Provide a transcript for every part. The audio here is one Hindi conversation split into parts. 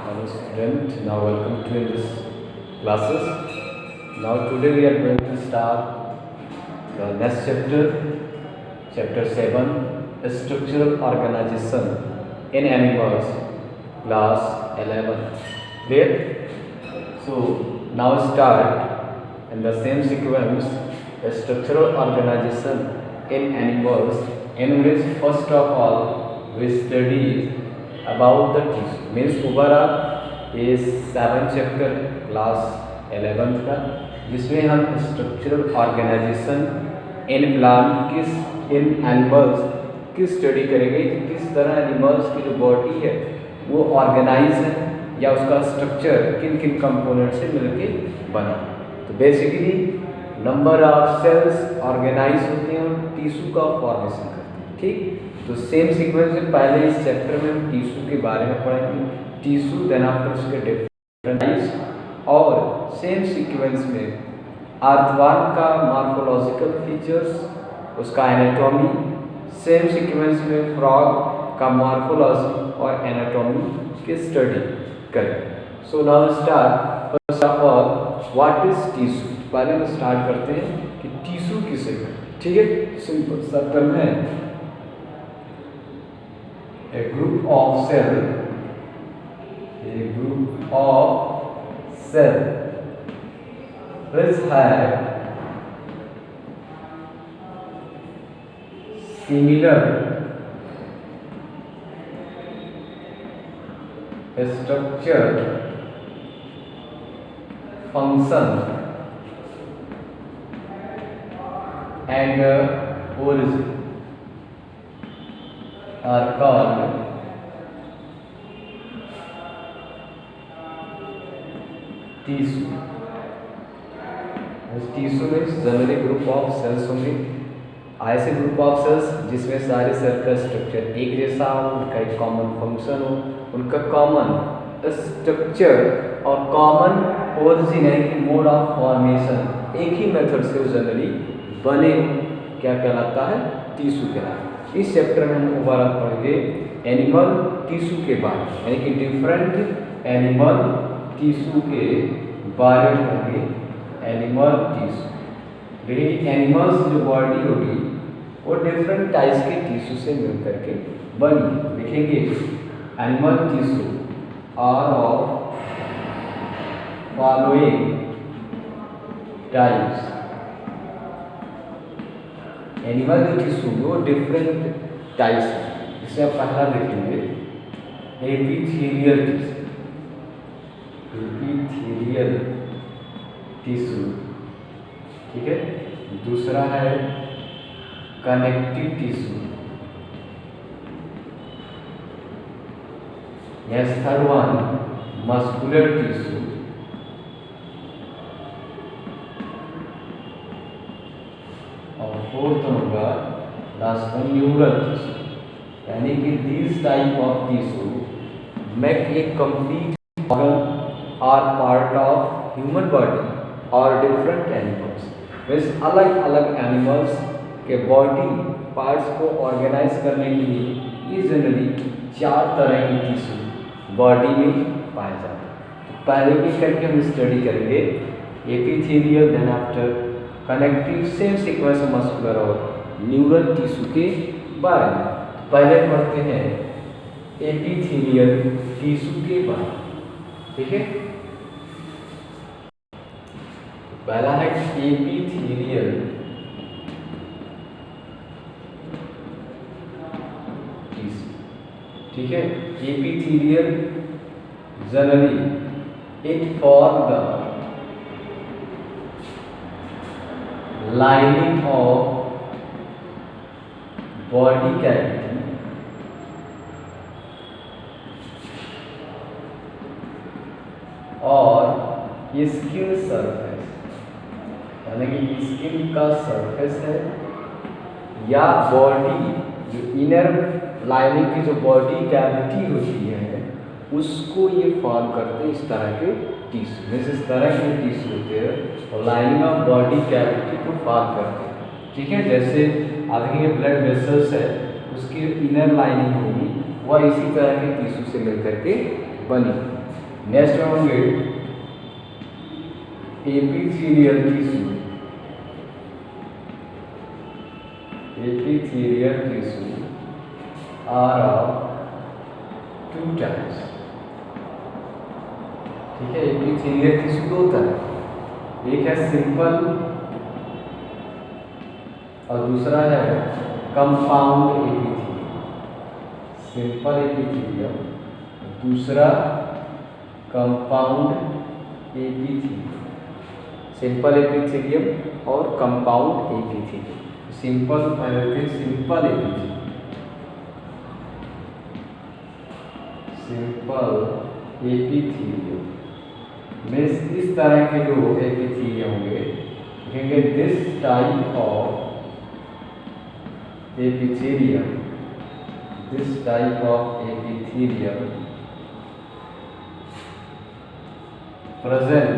Hello student, now welcome to this classes. Now today we are going to start the next chapter, chapter 7, structural organization in animals, class 11. Clear? So now start in the same sequence, structural organization in animals, in which first of all we study about the tissue. Means overall ये 7 चैप्टर क्लास 11 का, जिसमें हम structural organisation in plant in animals की स्टडी करेंगे कि किस तरह एनिमल्स की जो बॉडी है वो ऑर्गेनाइज है या उसका स्ट्रक्चर किन किन कंपोनेंट से मिलके बना। तो basically number of cells organise होते हैं और टिश्यू का फॉर्मेशन करते हैं। ठीक, तो सेम सीक्वेंस में पहले इस चैप्टर में हम टिश्यू के बारे में पढ़ेंगे, टिश्यू देन आफ्टर उसके डिफरेंट टाइप्स, और सेम सीक्वेंस में अर्थवर्म का मॉर्फोलॉजिकल फीचर्स, उसका एनाटॉमी, सेम सीक्वेंस में फ्रॉग का मॉर्फोलॉजी और एनाटॉमी की स्टडी करें। So now start first of all what is tissue. पहले हम स्टार्ट करते हैं कि टिश्यू किसे कहते हैं। ठीक है, सिंपल सा टर्म है a group of cell which have similar structure, function and origin are called tissue. Tissue में जनरली ग्रुप ऑफ सेल्स होंगे, ऐसे ग्रुप ऑफ सेल्स जिसमें सारे सेल का स्ट्रक्चर एक जैसा हो, उनका एक कॉमन फंक्शन हो, उनका कॉमन स्ट्रक्चर और कॉमन ओरिजिन है कि मोड ऑफ फॉर्मेशन एक ही मेथड से वो जनरली बने, क्या कहलाता है? टिश्यू कहलाता है। इस चैप्टर में हम ओवरऑल पढ़ेंगे एनिमल टिश्यू के बारे में, यानी कि डिफरेंट एनिमल टिश्यू के बारे में पढ़ेंगे। एनिमल टिश्यू, लेकिन एनिमल्स जो बॉडी होगी वो डिफरेंट टाइप्स के टिश्यू से मिल करके बनी। लिखेंगे animal tissue are of following types. Animal जो टिश्यू वो डिफरेंट टाइप्स है, जिसे आप पहला देखेंगे एपिथेलियल टिश्यू। एपिथेलियल टिश्यू, ठीक है। दूसरा है connective tissue, yes. Third one muscular tissue, और फोर्थ होगा लास्ट वन न्यूरल टिश्यू। यानी कि this type of tissue make a complete organ or part of human body और डिफरेंट एनिमल्स। मीन्स अलग अलग एनिमल्स के बॉडी पार्ट्स को ऑर्गेनाइज करने के लिए ये जनरली 4 तरह की टिश्यू बॉडी में पाए जाते हैं। तो पहले भी करके हम स्टडी करेंगे epithelial, then after connective, same sequence muscular और न्यूरल टिश्यू के बारे में। तो पहले पढ़ते हैं एपिथेलियल टिश्यू के बारे में, ठीक है। पहला है एपिथेलियल टिश्यू, ठीक है। Epithelial generally it form the lining of body cavity और स्किन सरफेस, यानी कि स्किन का सरफेस है या बॉडी जो इनर लाइनिंग की जो बॉडी कैविटी होती है उसको ये फॉर्म करते हैं इस तरह के टिश्यू। मीन्स इस तरह के टिश्यू होते हैं और लाइनिंग ऑफ बॉडी कैविटी को फॉर्म करते हैं, ठीक है। जैसे आगे के ब्लड वेसल्स है उसकी इनर लाइनिंग होगी वह इसी तरह के टिश्यू से मिलकर के बनी। नेक्स्ट में होंगे epithelial tissue. Epithelial tissue are of 2 types. ठीक है, एपिथेलियल टिश्यू 2 तरह, एक है सिंपल और दूसरा है कंपाउंड एपिथेलियम। सिंपल एपिथेलियम, दूसरा कंपाउंड एपिथेलियम। सिंपल एपिथेलियम और कंपाउंड एपिथेलियम। सिंपल पहले simple epithelium, simple epithelium means इस तरह के जो एपिथेलियम होंगे, देखेंगे this type of epithelium, this type of epithelium present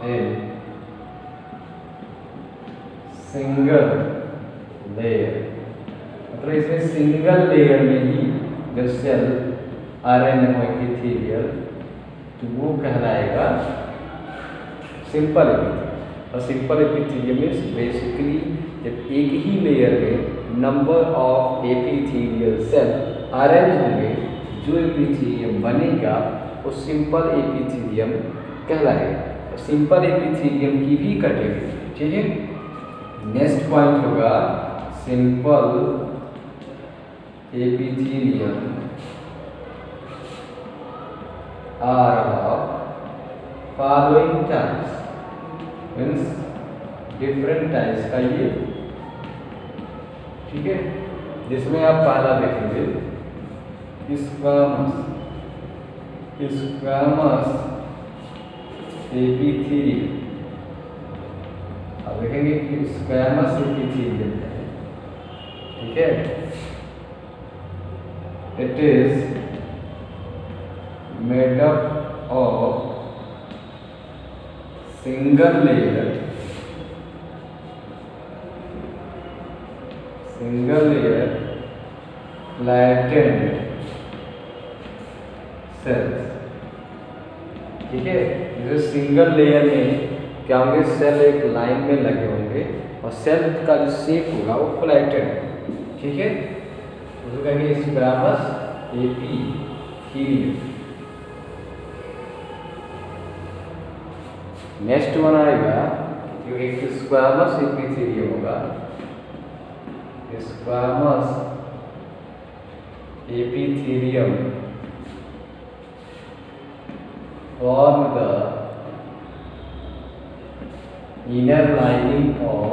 in single layer। मतलब इसमें सिंगल लेयर में ही जब सेल आरएनए हो एपिथेलियल तो वो कहलाएगा सिंपल एपिथेलियम। और सिंपल एपिथेलियम मीन्स बेसिकली जब एक ही लेयर में number of epithelial cell arrange होंगे, जो एपिथेलियम बनेगा वो सिंपल एपिथेलियम कहलाएगा। सिंपल एपिथेलियम की भी कैटेगरी, ठीक है। नेक्स्ट पॉइंट होगा simple epithelium are of following types, means different types का ये, ठीक है। जिसमें आप पहला देखेंगे स्क्वामस, स्क्वामस एपिथेलियम। अब देखेंगे कि स्क्वामस एपिथेलियम है, ठीक है। It is made up of single layer flattened cells, ठीक है। जैसे सिंगल लेयर में क्या होंगे, सेल एक लाइन में लगे होंगे और सेल का जो शेप होगा वो फ्लैटेंड, ठीक है। उसको कहेंगे स्क्वामस एपिथेलियम। नेक्स्ट वन आएगा जो एक स्क्वामस एपिथेलियम होगा। Squamous epithelium form the inner lining of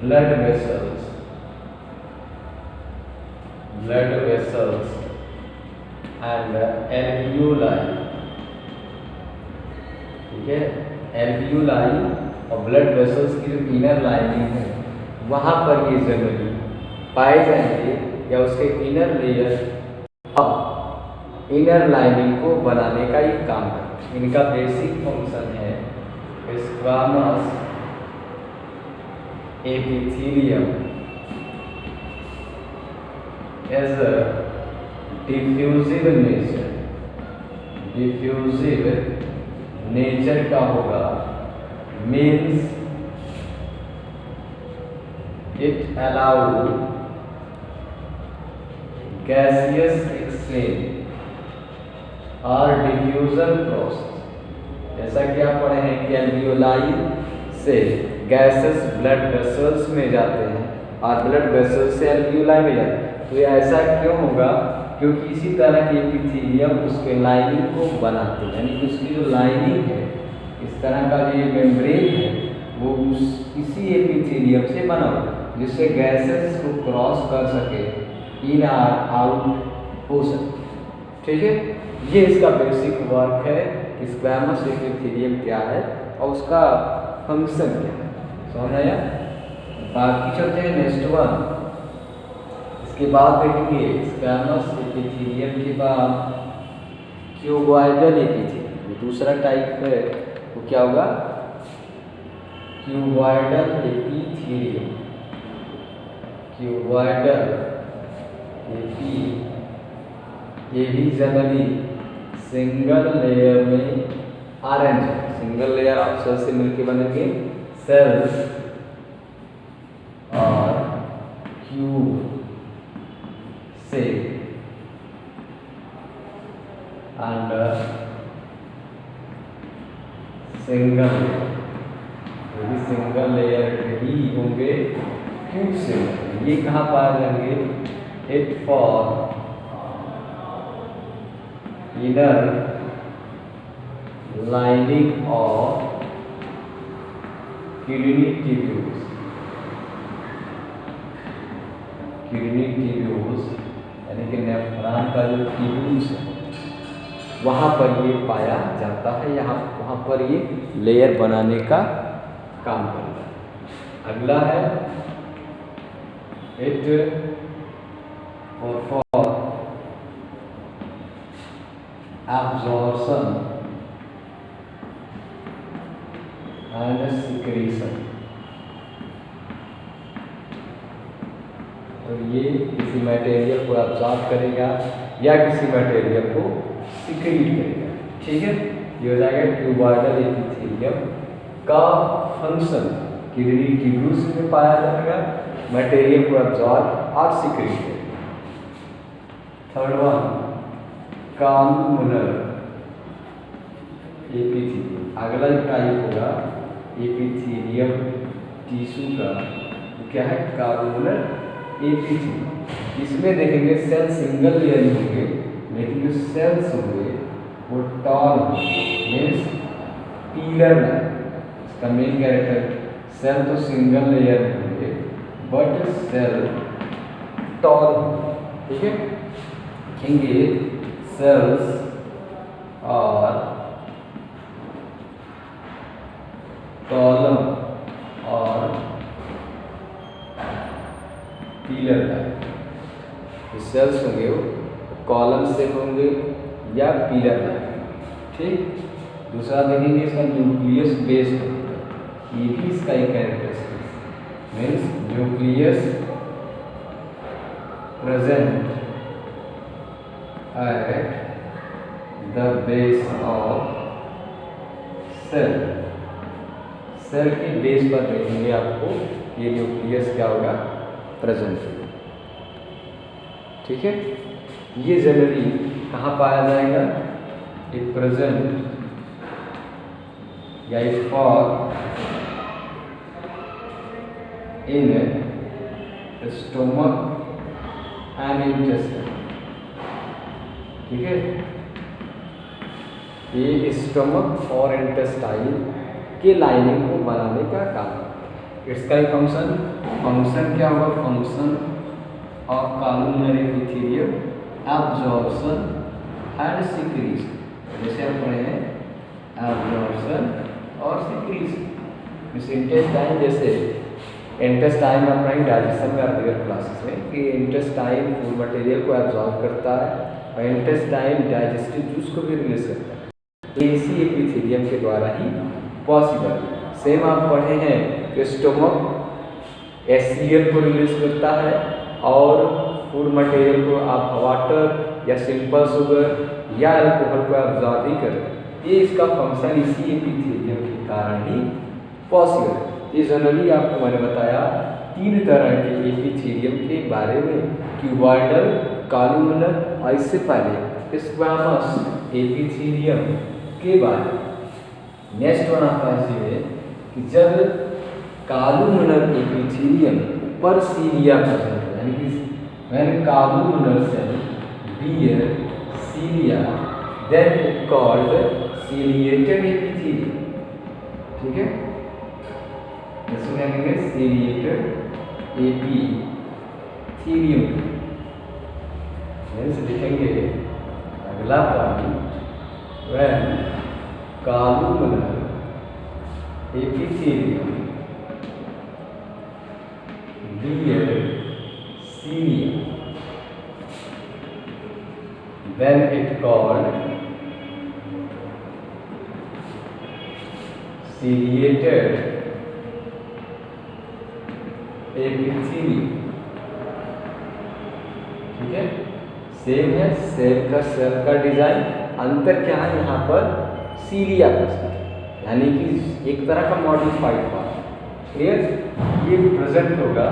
blood vessels and alveoli, ठीक है। alveoli और ब्लड वेसल्स की जो इनर लाइनिंग है वहाँ पर ये जनरली पाए जाएंगे, या उसके इनर लेयर अब इनर लाइनिंग को बनाने का ये काम करते हैं। इनका बेसिक फंक्शन है squamous epithelium as a diffusive nature का होगा, means it allow gaseous exchange और डिफ्यूजन प्रोसेस। जैसा कि आप पढ़े हैं कि एल्वियोलाई से गैसेस ब्लड वेसल्स में जाते हैं और ब्लड वेसल्स से एल्वियोलाई में जाते हैं। तो ये ऐसा क्यों होगा, क्योंकि इसी तरह के एपिथेलियम उसके लाइनिंग को बनाते हैं, यानी कि उसकी जो लाइनिंग है, इस तरह का जो ये मेम्ब्रेन है वो इसी एपिथेलियम से बना हुआ, जिससे गैसेस को क्रॉस कर सके, इन और आउट हो सकते, ठीक है। ये इसका बेसिक वर्क है कि स्क्वामस एपिथेलियम क्या है और उसका फंक्शन क्या है, समझ आया। बाकी चलते हैं नेक्स्ट वन। इसके बाद देखेंगे स्क्वामस एपिथेलियम के बाद क्यूबॉइडल एपिथेलियम, दूसरा टाइप है वो क्या होगा, क्यूबॉइडल एपिथेलियम। क्यूबॉइडल एपी ये भी जनरली सिंगल लेयर में अरेंज है। सिंगल लेयर ऑफ सेल से मिलकर बनेंगे सेल्स और क्यूब से अंडर सिंगल लेयर ही होंगे क्यूब से। ये कहाँ पाए जाएंगे? It for inner lining of kidney tubules. Kidney tubules यानी कि नेफ्रॉन का जो ट्यूब्यूल्स है वहाँ पर ये पाया जाता है, वहाँ पर ये लेयर बनाने का काम करता है। अगला है it for absorption and secretion. और ये किसी मटेरियल को एब्जॉर्ब करेगा या किसी मटेरियल को सिक्रीट करेगा। ठीक है, ये हो जाएगा क्यूबॉइडल एपिथेलियम का फंक्शन। किडनी ट्यूब्यूल्स में पाया जाएगा, मटेरियल को एब्जॉर्ब और सिक्रीट करेगा। Third one columnar epithelium. अगला टाइप होगा एपिथेलियम टिश्यू का, तो क्या है? Columnar epithelium. इसमें देखेंगे सेल सिंगल लेयर होंगे, लेकिन जो सेल्स होंगे वो टॉल मीन्स पीलर लाइन। इसका मेन कैरेक्टर, सेल तो सिंगल लेयर होंगे बट सेल टॉल। ठीक है, लिखेंगे सेल्स और कॉलम और पीलर लाइन। सेल्स होंगे वो कॉलम से होंगे या पीलर लाइन। ठीक, दूसरा देखेंगे इसका न्यूक्लियस बेस्ड होता है। ये भी इसका एक characteristics means nucleus present at the base of cell. Cell के बेस पर देखेंगे आपको ये न्यूक्लियस क्या होगा? प्रेजेंट होगा। ठीक है, ये जनरली कहाँ पाया जाएगा? इट प्रेजेंट या it for in stomach and intestine. ठीक है, ये स्टोमक और इंटेस्टाइन के लाइनिंग को बनाने का काम। इसका एक फंक्शन क्या होगा? Function of columnar epithelium absorption and secretion. जैसे हम पढ़े हैं एब्जॉर्प्शन और सिक्रीशन। इस इंटेस्टाइन, जैसे इंटेस्टाइन में पढ़ेंगे डाइजेशन में अर्लियर क्लासेस में कि इंटेस्टाइन फूड मटेरियल को एब्जॉर्ब करता है और इंटेस्टाइन डाइजेस्टिव जूस को भी रिलीज करता है। इसी एपिथेलियम के द्वारा ही पॉसिबल। सेम आप पढ़े हैं कि स्टोमक एसिड को रिलीज करता है और फूड मटेरियल को आप वाटर या सिंपल शुगर या अल्कोहल को एब्जॉर्ब ही करते हैं। ये इसका फंक्शन इसी एपिथेलियम के कारण ही पॉसिबल है। ये जनरली आपको मैंने बताया 3 तरह के एपिथेलियम के बारे में, क्यूबॉइडल, कॉलमनर और इससे पहले स्क्वैमस एपिथेलियम के बारे में। नेक्स्ट वन आता है कि जब कॉलमनर एपिथेलियम ऊपर सीलिया प्रेजेंट है, यानी कि when columnar cell bear cilia then it called ciliated epithelium। ठीक है, इसमें कहेंगे ciliated epithelium। यहीं से लिखेंगे अगला point, when columnar epithelium bear cilia then it called ciliated epithelium। है, सेम है, सेल का डिजाइन, अंतर क्या है यहाँ पर सीलिया प्रेजेंट, यानी कि एक तरह का मॉडिफाइड फॉर्म। क्लियर? ये प्रेजेंट होगा,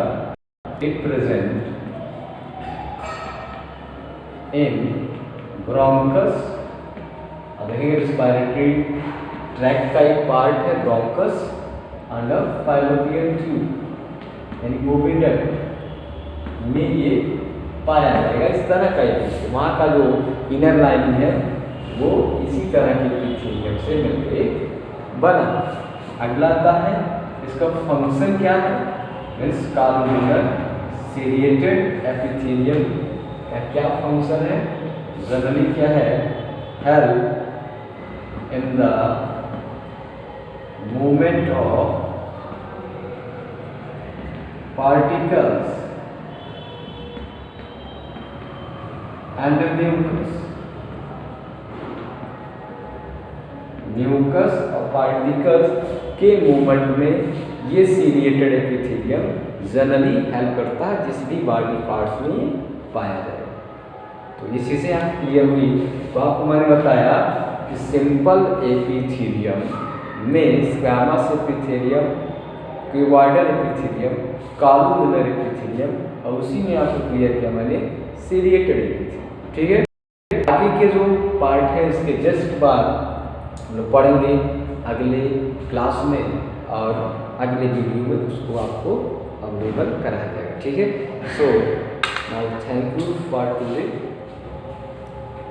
इट प्रेजेंट इन ब्रोंकस। अब देखिए रिस्पायरेटरी ट्रैक्ट का एक पार्ट है ब्रोंकस एंड फाइलोपियन ट्यूब यानी ओविडक्ट में ये पाया जाएगा। इस तरह का एक वहाँ का जो इनर लाइनिंग है वो इसी तरह के एपिथेलियम से मिलकर बना। अगला आता है इसका फंक्शन क्या है, मीन्स कॉलुमिनर सीरिएटेड एपिथेलियम का क्या फंक्शन है, जनरली क्या है, help in the movement of particles and nucleus और पार्टिकल्स के मूवमेंट में ये सीरिएटेड एपिथेलियम जनरली हेल्प करता है जिस भी बॉडी पार्ट्स में पाया जाए। तो इसी से आप क्लियर हुई। तो आपको मैंने बताया कि सिंपल एपिथेलियम में squamous epithelium, cuboidal epithelium, columnar epithelium और उसी में आपको क्लियर किया मैंने सीरिएटेड एपिथेलियम। ठीक है, आगे के जो पार्ट है इसके जस्ट बाद हम लोग पढ़ेंगे अगले क्लास में और अगले वीडियो में उसको आपको अवेलेबल कराया जाएगा। ठीक है, so now thank you for today.